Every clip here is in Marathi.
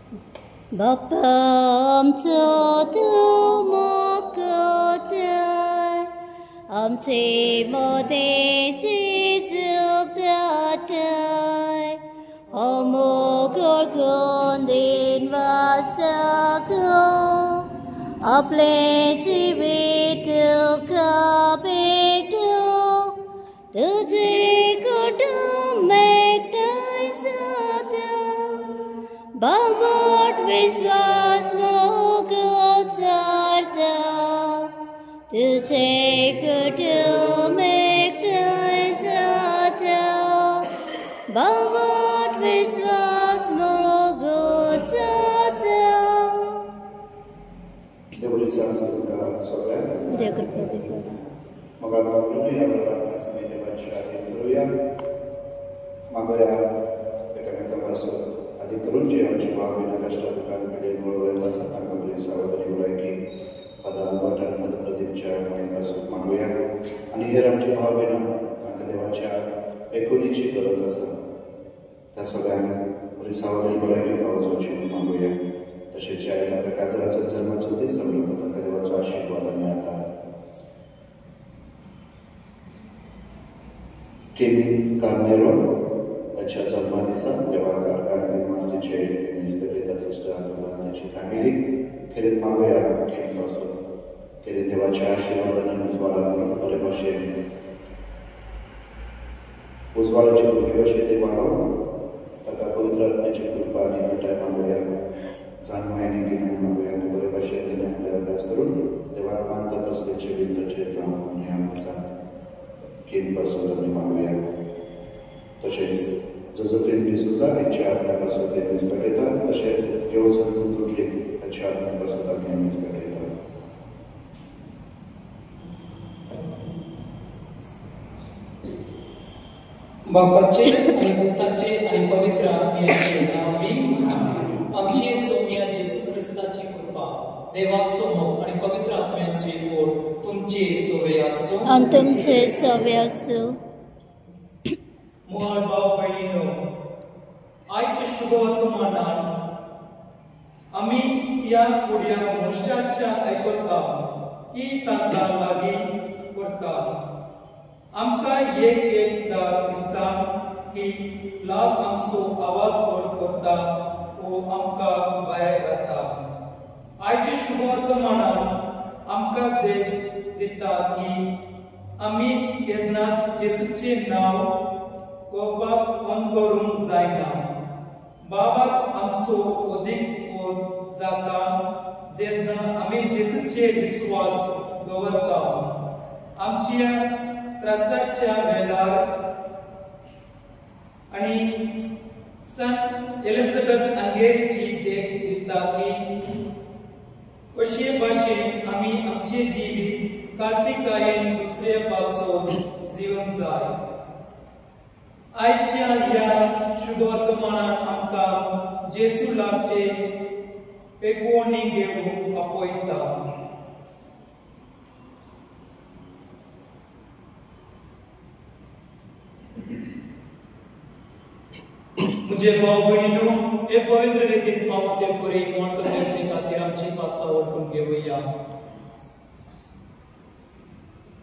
बाप्पा आमचो तूं मोगोताय, आमचे मोदेची चूक दाटाय, हो मोगोळ गोंदीन वाचताको, आपले जिवीत तुका भेटो, तुझे कुटुंब एकठांय जाता, बावट विश्वास मोगोळ चारता, तुझे कुटुंब एकठांय जाता, बावट विश्वास मोगोळ चारता. देवळी संस्कृता सगळ्या मग आपण देवाची आधी करूया. मागोया एकामेकांपासून आधी करून जे आमची भावना कष्टातून वळवत असतात तांकां बरी सावधानी उलयकी पदा आल्बर्ट आनी पद प्रदीपच्या पासून मागोया. आनी हेर आमची भावना तांकां देवाच्या एकुणीची गरज आसा, त्या सगळ्यांक बरी सावधानी उलयकी फावो जावची म्हणून मागोया. तशेंच आयज आपल्या काजराचो जन्माचो दीस समजता तांकां देवाचो आशिर्वाद आनी आदार. किम कार्नेरो ताच्या जन्मा दिसा देवाक आर्गानी मास्तीचे इन्स्पेक्टर सिस्टर आनी ताची फॅमिली खेरीत मागोया किम पासून खेरीत देवाच्या आशिर्वादान उजवाडान करून बरे भाशेन उजवाडाची भुरगे अशें ते वाडोवन ताका पवित्र आत्म्याची कृपा आनी घटाय मागोया. जाणवाय आनी गिन्यान मागोया आनी बरे भाशेन तेणे आपले अभ्यास करून देवाक मानता तसलेचे विंतचे जावं म्हणून ह्या दिसा किम पासून आमी मागोया. तशेंच जोसेफीन डिसुजा हेच्या आत्म्यापासून ते दीस भेटयता, तशेंच येवजन दुटली हेच्या आत्म्यापासून आमी दीस भेटयता. बापाचे आणि पुताचे आणि पवित्र आत्म्याचे नावी आमची सौम्य जेसू ख्रिस्ताची कृपा देवाचो मोग आणि पवित्र आत्म्याची ओढ तुमचे सोबे आसो आणि तुमचे सोबे आसो. मुहाळ भाव भयणीनो, आयच्या शुभ वर्तमानान आमी ह्या पुढ्या मनशाच्या आयकता की तांकां लागीं करता. आमकां एकदा दिसता की लाभ आमचो आवाज व्हड करता वो आमकां भायर घालता. आयच्या शुभ वर्तमानान आमकां दिता की आमी केन्नाच जेसूचें नांव घेवपाक बंद करूंक जायना. बाबाक आमचो अदीक ओड जाता जेन्ना आमी जेसूचेर विश्वास दवरता. आमच्या त्रासाच्या वेळार आणि संत एलिझाबेथ आंगेरीची देख दिता की अशे भाशेन आमी आमचे जिवीत कार्तिकायेन दुसऱ्या पासून जीवन जाय. आयच्या ह्या शुभ वर्तमानान आमकां जेसू लागचे पेकवणी घेवंक आपयता. मुझे भाव भयणीनो, हे पवित्र रितीन फावो ते बरी मोठ करचे खातीर आमची पातळा ओळखून घेवया.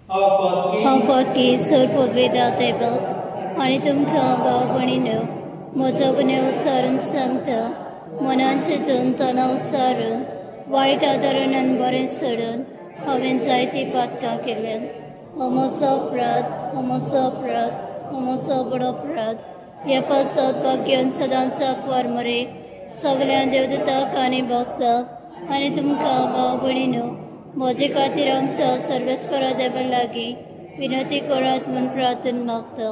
हांव पातकी सरपोत वेदा तेबक आनी तुमकां भाव भयणीनो म्हजो गुन्यांव उच्चारून सांगता. मनान चिंतून तोंडां उच्चारून वायट आदारान आनी बरें सोडून हांवें जायतीं पातकां केल्यात. हो म्हजो अपराध, हो म्हजो अपराध, हो म्हजो बडो अपराध. ह्या पासत भाग्यान सदांच आंकवार मरे सगळ्या देवदूतांक आनी भक्तांक आनी तुमकां भाव भयणीनो म्हजे खातीर आमच्या सर्वेस्परा देवा लागीं विनंती करात म्हूण प्रार्थना मागता.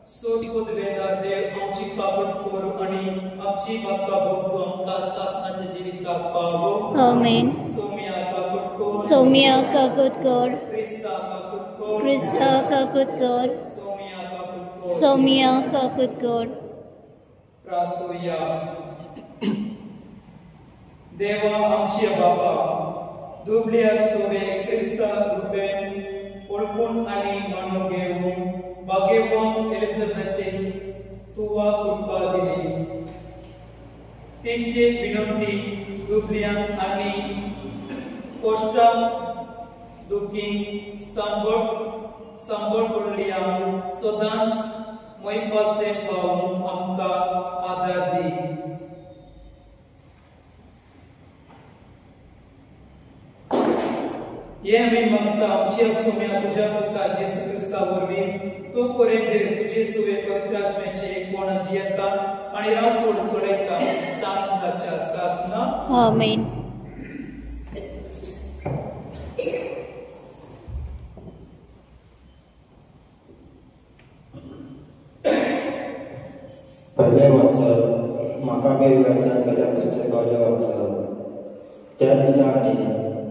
सोडवत वेदार देव आमची कापड कोर आणि आमची भक्ता बसो आमकां सासनाच्या जिविताक पावो. आमेन. सोम्या काकूट कोर, सोम्या काकूट कोर, क्रिस्ता काकूट कोर, क्रिस्ता काकूट कोर, सोम्या काकूट कोर, सोम्या काकूट कोर. प्रार्थोया. देवा आमच्या बापा, दुबळ्या सोवे क्रिस्ता रुपेन ओळखून आनी मानून घेवून भाग्यवान एलिझाबेथीक तुवा कृपा दिली. तेचे विनंती दुबल्यांक आनी पोस्टाक दुखींक सांबळ पडलियांक सदांच मैपासे पावून आमकां आदार दी. हे आमी मागता आमच्या सोम्या तुज्या पुता जेसू क्रिस्ता वरवीं तो कोरेंदेर तुजे सुवे पवित्र आत्म्याचे एकवण जियेता आनी रासोड चडयता सासनाच्या सासना. आमेन. पहिले वाचप म्हाका बेवाच्या पहिल्या पुस्तकावले वाचप. त्या दिसांनी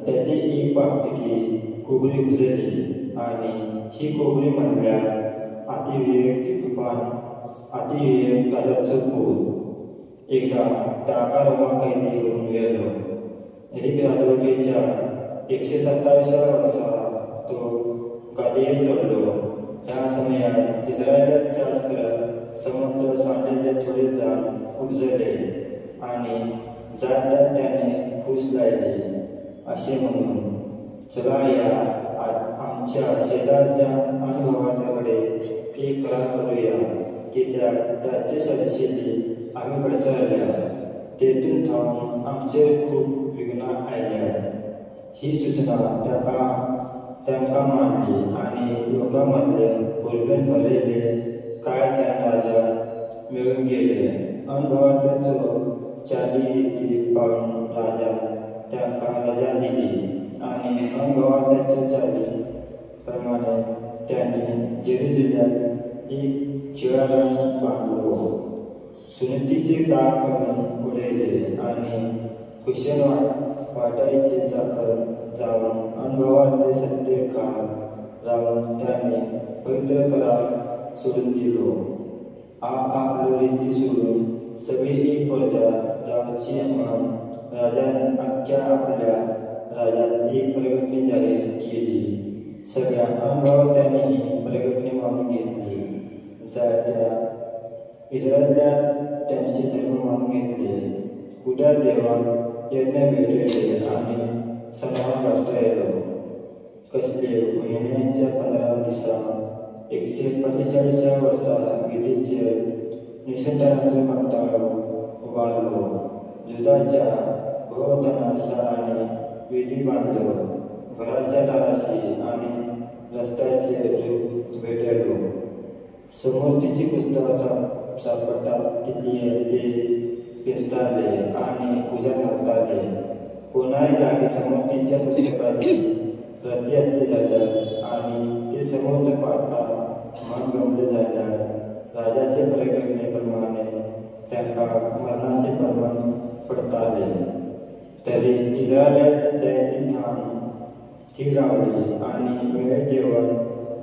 त्याची एक पावतकी कोगरी उजली आनी ही कोगरी म्हणल्यार आतिविवेक दिवपान आतिविवेक राजाचो पूत एकदा ताका रोमा कैदी करून गेलो. एरिक राजवटीच्या 127व्या वर्सा तो गादयेर चडलो. ह्या समयार इस्रायेलात शास्त्र समंत सांडिल्ले थोडे जाण उजले आनी जात त्यांनी फूस लायली असे म्हणून चला या आमच्या शेजारच्या अनुभवाकडे एक करार करूया कित्याक त्याचे सदस्येली आम्ही पडसरल्या तेतून थांबून आमचेर खूप विघ्नां आयल्या. ही सूचना तांकां मांडली आनी लोकांमदले भरपेन भरलेले कांय जाण राजा मेळून गेले. अनुभवार्थाचो चाली रिती पाळून राजा तांकां रजा दिली आनी अनुभवार्थाच्या चाली प्रमाणे त्यांनी जेरुसलेमांत एक चिळारण बांदलो. सुनतीचे दाग करून उडयले आनी कुशल वाटायचे चाकर जावन अनुभवार्थ सत्तेखाल रावन त्यांनी पवित्र करार सोडून दिलो. आपलो रिती सोडून सगळी एक प्रजा जावची म्हण राजान आख्या आपल्या राज्यात एक प्रगटणी जाहीर केली. सगळ्या अनुभवार्थ्यांनी ही प्रगटणी मानून घेतली. जायत्या इस्रायेलात त्यांचे धर्म मानून घेतले. कुड्या देवाक यज्ञ भेटले आनी सन्मान वाचतायलो. कसले म्हयन्याच्या 15 दिसा 145व्या वर्सा विधीचेर निसंतानाचो कंटाळो उबारलो. जुदाच्या भोवतणासारांनी विधी बांदल्यो. घराच्या दाराशी आनी रस्त्याचेर झूप भेटयलो. समृद्धीची पुस्तकां सापडतात तितली ते पिस्तारले आनी उज्यात घालताले. कोणाय लागीं समृद्धीच्या पुस्तकाची प्रती असली जाल्यार आनी ते समृद्ध पाहता मन गमले जाल्यार राजाचे प्रगटणे प्रमाणे तांकां मरणाचे प्रमाण पडताले. तरी इस्रायेलात जायती थांब थीर रावली आनी मेळे जेवण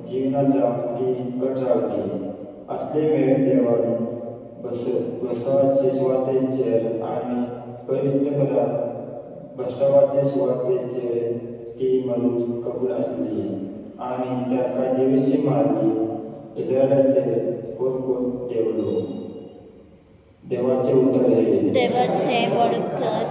जीवनात जावन ती कट रावली. असले मेळे जेवण बसवाचे सुवातेचेर आनी पवित्र करार बसवाचे सुवातेचेर ती मरून कबूल असली आनी तांकां जिवीशी मारली. इस्रायेलाचेर कोरकोर देवलो. देवाचे उतर हे देवाचे वडकर.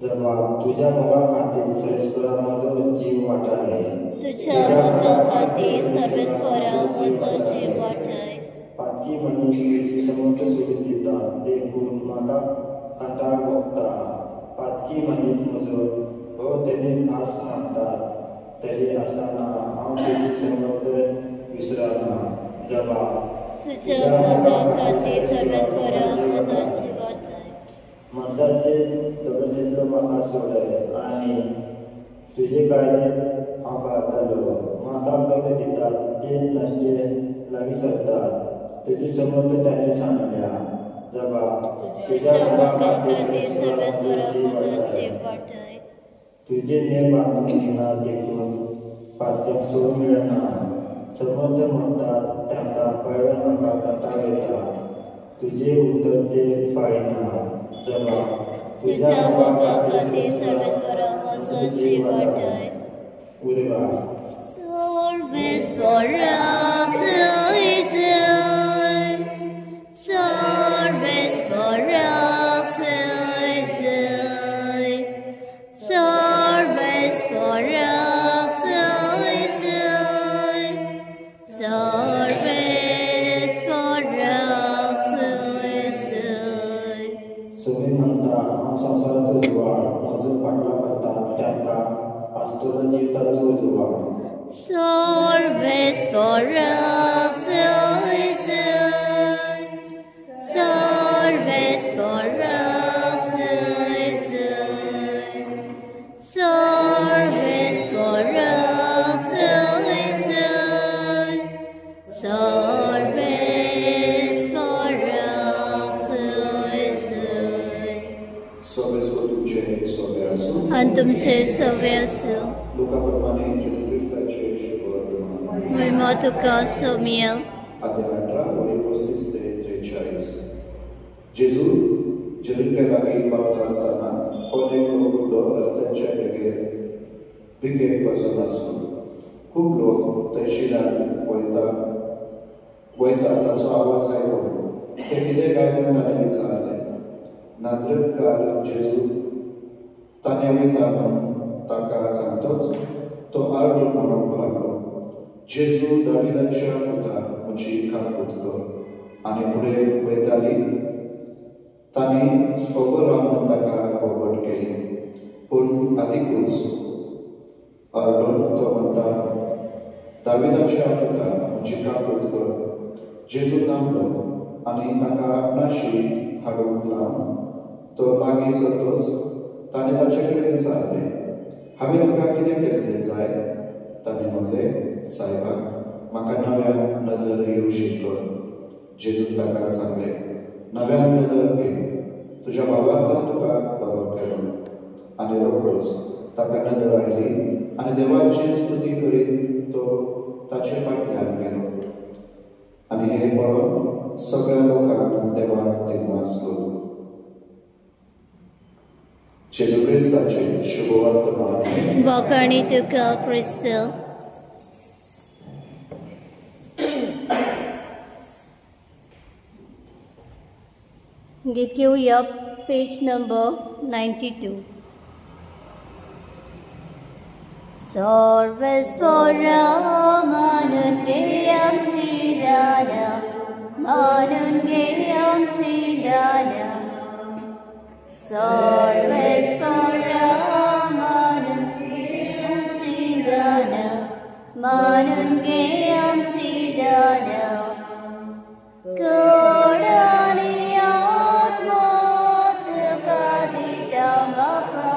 जबाब तुझ्या मोगा खातीर सर्वेस्परा म्हजो जीव वाटाय. तुझ्या मोगा खातीर सर्वेस्परा म्हजो जीव वाटाय. पातकी मनीस तुजी समृद्ध सोडून दिता देखून म्हाका कंटाळ भोगता. पातकी मनीस म्हजो भोवतणी भास मारता तरी आसतना हांव तुजी समृद्ध विसरना. जबाब तुझ्या मोगा खातीर सर्वेस्परा म्हजो जीव वाटाय. मनशाचे दगडचितलो म्हाका सोडय आनी तुजे कायदे हांव पाळटलो. म्हाका गत दितात ते नश्टे लागीं सरतात. तुजी समृद्ध तांणी सांगल्या. जबाब तुज्या मोगा खातीर सर्वेस्परा म्हजो जीव वाटाय. तुजे नेम बांदून घेना देखून पातक्यांक सोडूंक मेळना. समृद्ध म्हणटात तांकां पळोवन म्हाका कंटाळ येता. तुजे उतर ते पाळिना. जबाब तुझ्या मोगा खातीर सर्वेस्परा म्हजो जीव वाटाय. उद्गार सर्वेस्परा सर्वेस्परा सगळी म्हणता हांव संवसाराचो जुवार म्हजो फाटला करता तांकां आसतलो जिविताचो जुवार Salves Corax Salves Corax Salves Corax Salves Corax Salves Cotuce Salveasu Antumce Salveasu लोकाप्रमाणे जेजू ख्रिस्ताचे शुभवर्तमान महिमा तुका सोम्या अध्याय 18 वळी 35 ते 43 जेजू जेरुसलेम लागीं पावता आसतना एक बुड्डो रस्त्याच्या देगेर भिकेक बसून आसूं खूब लोक तहशिलान वयता ताचो आवाज आयकून ते कितें काय म्हूण ताणें विचारलें नाजरेथकार जेजू ताणें वयता म्हूण ताका सांगतोच तो आरडून म्हणूंक लागलो जेजू दाविदाच्या पुता म्हजी काकूत कर आनी फुडें वयताली तांणी ओगो रावन ताका ओबट केली पूण आदिकूच आरडून तो म्हणटा दाविदाच्या पुता म्हजी काकूत कर जेजू थांबलो आनी ताका आपणाशी हाडूंक लावन तो लागीं सरतोच ताणें ताचे कडेन विचारलें हांवें तुका कितें केल्लें जाय ताणें म्हणलें सायबाक म्हाका नव्यान नदर येवशीक कर जेजून ताका सांगलें नव्यान नदर घे तुज्या बाबार्थान तुका बरो केलो आनी रोखडोच ताका नदर आयली आनी देवाची स्तुती करीत तो ताचे फाटल्यान गेलो आनी हें पळोवन सगळ्या लोकांक देवाक तिनवास करून जेजू ख्रिस्ताचे शुभवर्तमान Vakani tuka Krista Git घेऊया page number 92 Sarves Pora Manun Geyam Chidana Manun Geyam Chidana Sarves Pora Manun Geyam Chidana Manun Geyam Chidana Kodani Atma Tukadita Bapa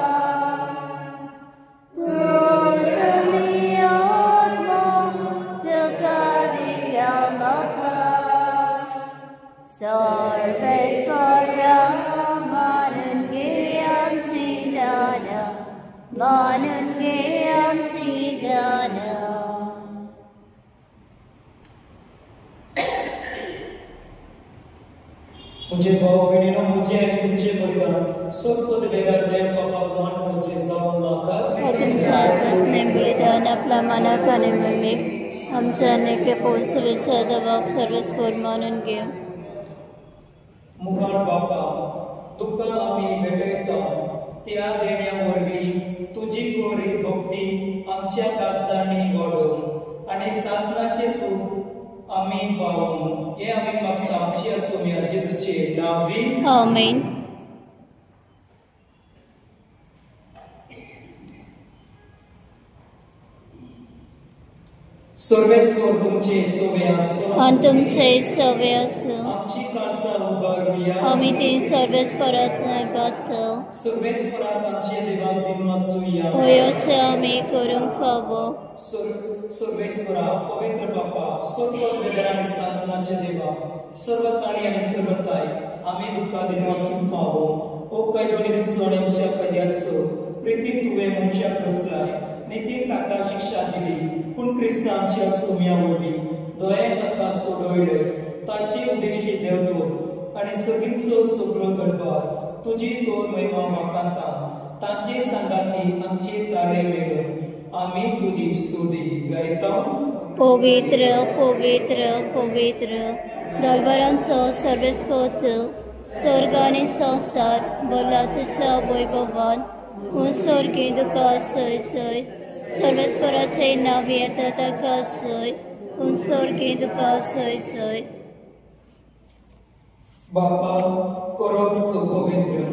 Sarves Pora Manun Geyam Chidana Manun Geyam Chidana मुझे भाव बहनों मुझे आणि तुमचे परिवार सोबत बेगार देव बाबा मान से जाऊन लाकर तुमच्या नेमबलिदान आपला मनाकाने मिमिक आमच्या अनेक पोचवेच्या दवाक सर्वच पोर मानून घे मुखार बापा तुका आम्ही भेटयता त्या देण्या वरवी तुझी कोरी भक्ती आमच्या काळसांनी वाढो आणि शासनाचे सुख आम्ही पावूं हे आम्ही मागता आमच्या सोम्या जेजूचे नावी आमेन सर्वेस्वर तुमचे सोव्यास आणि तुमचे सव्यास आमची काळसा उभारूया आम्ही ते सर्वेस्परात बात सर्वेस्वरात आमचे देवाक दिनवासूया होय असे आम्ही करून फावो सर्वेस्वरा पवित्र बापा सर्व वेदना आणि शासनाचे देवा सर्व काळी आणि सर्वताय आम्ही दुःखा दिनवासून फावो ओ कैदोनी सोन्याच्या कद्याचो प्रीती तुवे मनच्या कसलाय नितीन ताका शिक्षा दिली पूण क्रिस्तांच्या सोम्यावरवी दोळे ताका सोडवले ताचे उद्देशी देवतो आणि सगळींचो सगळो दरबार तुझी तोर महिमा माकांता तांचे सांगाती आमचे तारे वेगळे आम्ही तुझी स्तुती गायता पवित्र पवित्र पवित्र दरबारांचो सर्वेस्पोत स्वर्ग आणि संसार बोला तुझ्या वैभवान सर्गी दुका सय सय सर्वेस्पराचे नाव येता ताका सय सर्गी दुका सय सय बापा करोच तो पवित्र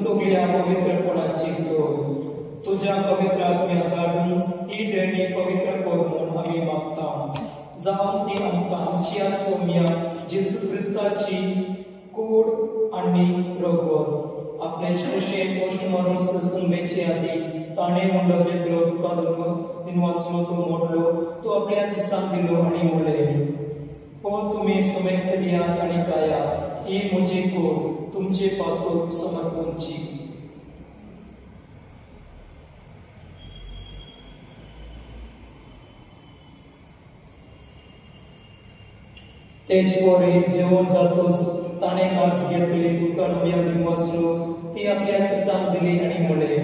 सगळ्या पवित्रपणाची सोय तुझ्या पवित्र आत्म्या काढून ही देणी पवित्र करून आम्ही मागता जाऊन ती आमकां आमच्या सौम्य जेसू ख्रिस्ताची कूड आणि रगत आपल्या शिक्षेन पोस्ट मारून सुंबेचे आधी ताणे मंडपले दिलो तुका दिन वाचलो तो मोडलो तो आपल्या सिस्तान दिलो आणि मोडले हो तुम्ही सुमेस्त दियात आणि कायात ही मुझे कूड तुमचे पासून समर्पणची तेच पोरी जेवण जातोस ताणे कास घेतली तुका नव्या दिन वाचलो ती आपल्या सिस्तान दिली आणि मोडले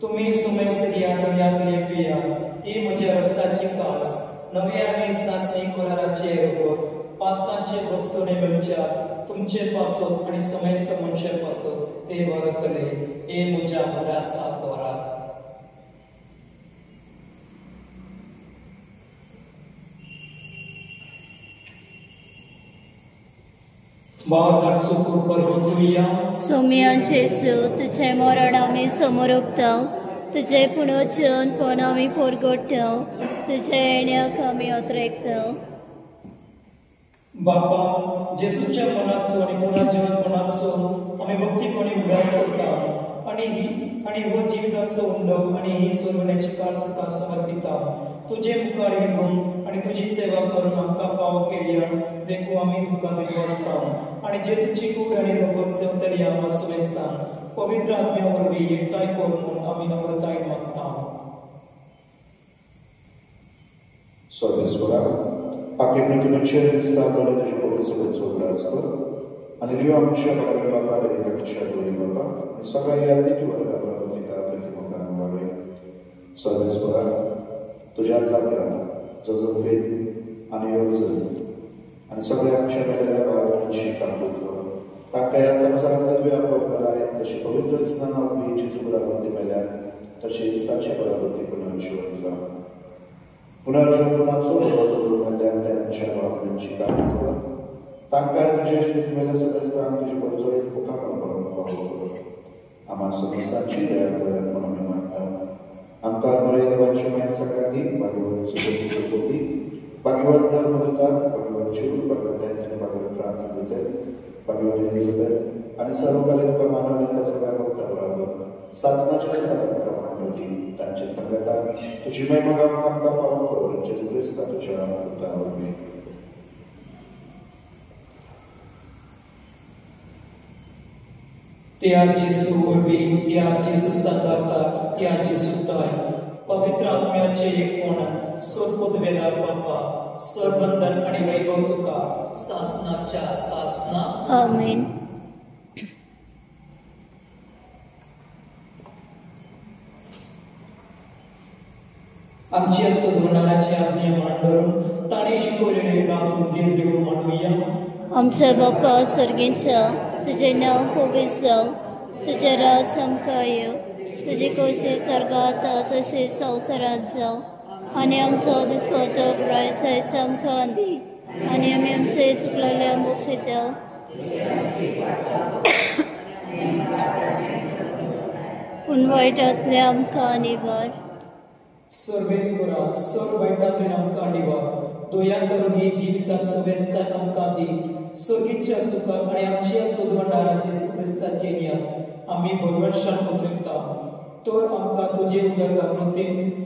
तुम्ही सुमेस्त दियात आणि आपले पिया ही म्हज्या रक्ताची कास नवे आणि सासणी कोराराचे रगत पातकांचे बक्षोने मेळच्या तुमचे पासोत आणि समेस्त मनशे पासोत ते वरतले हे म्हज्या बऱ्या सात वरात बाळाचो कृपा करूया सौम्यांचे तुझे मरण आम्ही समोर ओपताव तुझे पुनर्जन पण आम्ही परगडटाव तुझे येण्याक आम्ही अत्रेकताव बापा जेसूच्या मनाचो आणि पुनर्जीवनपणाचो आम्ही भक्तीपणे उल्हास करता आणि हो जिविताचो उंडव आणि ही सोडवण्याची काळ सुद्धा समर्पिता तुझे मुखार येऊन आणि तुझी सेवा करून आमकां फाव केल्या देखू आम्ही तुका विश्वासता आणि जेसूची कूड आणि रगत सेवतली आम्हा सुवेस्ता पवित्र आत्म्या वरवीं एकठांय करून आम्ही नम्रतायेन मागता स्वर्गेश्वरा आपले प्रतिमचे स्थापन तुझे पवित्र चोगरास कर आणि लिओ आमच्या बाबा रक्षा दोरी बाबा सगळ्या यादी वर्गाला प्रतिका प्रतिमुखान वाढे स्वर्गेश्वरा तुझ्या जात्रा जसं वेद आणि योजन आणि सगळ्या आमच्या वेगळ्या भावनांची काबूत कर ताका या संसारात तुझ्या प्रकार आहेत तशी पवित्र स्नानावली जुगरावती मेल्या तशी इस्ताची परावती पुनर्जीवन पुनर्जीवनाचो मेल्या त्यांच्या भावनांची काबूत कर ताका तुझ्या स्थिती मेल्या सदस्यां तुझी परिचय मुखाकडून फावो आम्हा समस्यांची दया कर म्हणून मी मागता आमकां बरे देवाची माय सगळ्यांनी भागवत सुखी होती भागवत मदता भागवत चूर भागवत आणि भागवत फ्रान्सिस भागवत एलिझाबेथ आणि सर्वकालीन मानवतेचा सगळ्या भक्तांबरोबर शासनाच्या सगळ्या मानवती त्यांची संगता तुझी महिमा आमकां फावो करून जेजू ख्रिस्ता तुझ्या नावावर त्या जेसू वरवीं त्या जेसू संगाता त्या जेसू ताय पवित्र आत्म्याचे एकपण सोडपद वेदार बापा सरबंधन आणि वैभव तुका सासनाच्या सासना आमेन. आमच्या सद्गुणाची आज्ञा मांडून ताणे शिकवलेले काम देव देव मानूया. आमच्या बाप्पा सर्गींच्या तुझे नाव पवित्र जाव तुझे राज आमकां तुझे कशें सर्गात तशें संवसारांत जाव आनी आमचो दिसपतो प्रायस आयज आमकां दी आनी आमी आमचे चुकलेल्या मोक्षिता पूण वायटांतले आमकां निवार. सर्वेश्वरा सर्व वायटांतल्यान आमकां निवार. दया करून ही जिवितांत सुवेस्ताक आमकां दी. सर्गीच्या सुखाक आनी आमच्या सद्गुणाची सुवेस्ताचे नियात आमी भरवंशान उतरता. तर आमकां तुजे उदर घालून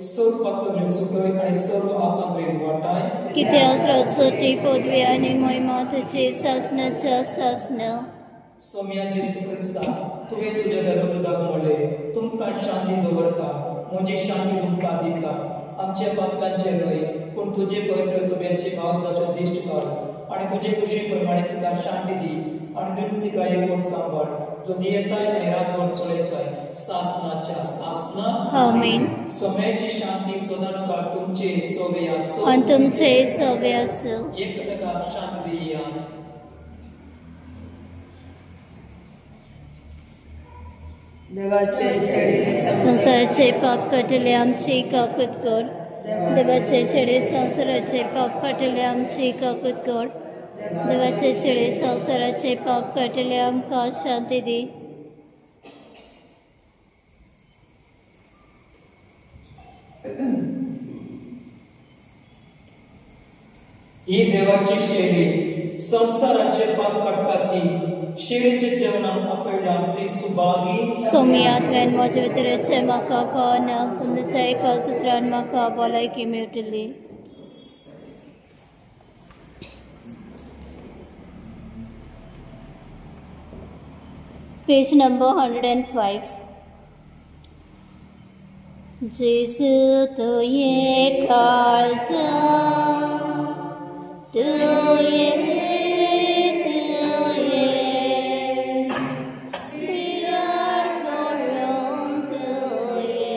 सर्व पातळी सुटय आनी सर्व आकांक्षेक वाटाय. कित्याक राजवटी पदवी आनी महिमा तुजी सासनाच्या सासना. सौम्या जेसू ख्रिस्ता तुवें तुज्या धर्मदूताक म्हणलें तुमकां शांती दवरता म्हजी शांती तुमकां दिता. आमच्या पातकांचे रय पूण तुजे पवित्र सभेचे भाव दशा दिश्ट काड आनी तुजे खुशी प्रमाणे तिका शांती दी आनी तुमच तिका एकवट सांबाळ जो दियेताय आनी राजवट चलयताय सासनाच्या सासना. आमीन. सौम्याची शांती सदां काळ तुमचे सोबे आसो आनी तुमचे सोबे आसो. एकमेकाक शांती दिया. संसाराचे पाप काटले आमची काकूत कर. देवाचे छेडे संसाराचे पाप काटले आमची काकूत कर. देवाचे छेडे संसाराचे पाप काटले आमकां शांती दी. ही देवाची शेळी संसाराचे पाप काडटा ती शेळीचे जेवणाक आपयल्या ती सुबागी सोम्या तुवें म्हजे भितरचे म्हाका कळना पूण तुज्या एका सुत्रान म्हाका भलायकी मेळटली. Page number 105. जेसू तुये काळजा तुये विरार करून तुये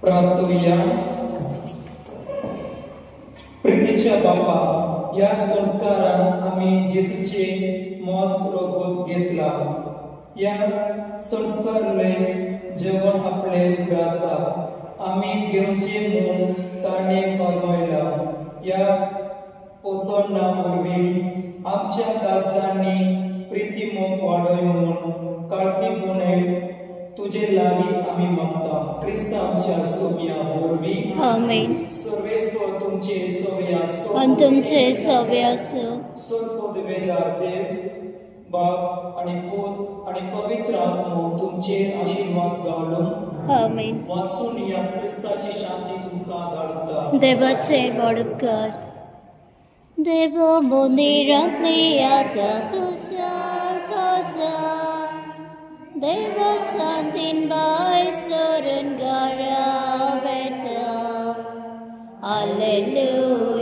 प्रार्थूया. प्रितीच्या बापा, या संस्कारान आम्ही जेसूचे मोस रोगोत घेतला. या संस्कारले जेवण आपले उडासा आम्ही घेवचे म्हणून ताणे फरमायला. या ओसोना वरवीं आमच्या काळसांनी प्रितीमोग वाडोय म्हणून कार्तिकपणे तुझे लागीं आम्ही मागता. क्रिस्ता आमच्या सोम्या वरवीं आमेन. सर्वेस्वर तुमचे सोव्या आणि तुमचे सव्या सर्व वेदार देव बाप आणि पूत आणि पवित्र आत्मा तुमचे आशीर्वाद घालून आमेन. वाचून या क्रिस्ताची शांती तुमका धाडता. देवाचे बडपकार. देव मंदिरांतली आता कुशल काजा देव शांतीन बाय सोरून घरा वेता. हालेलुया.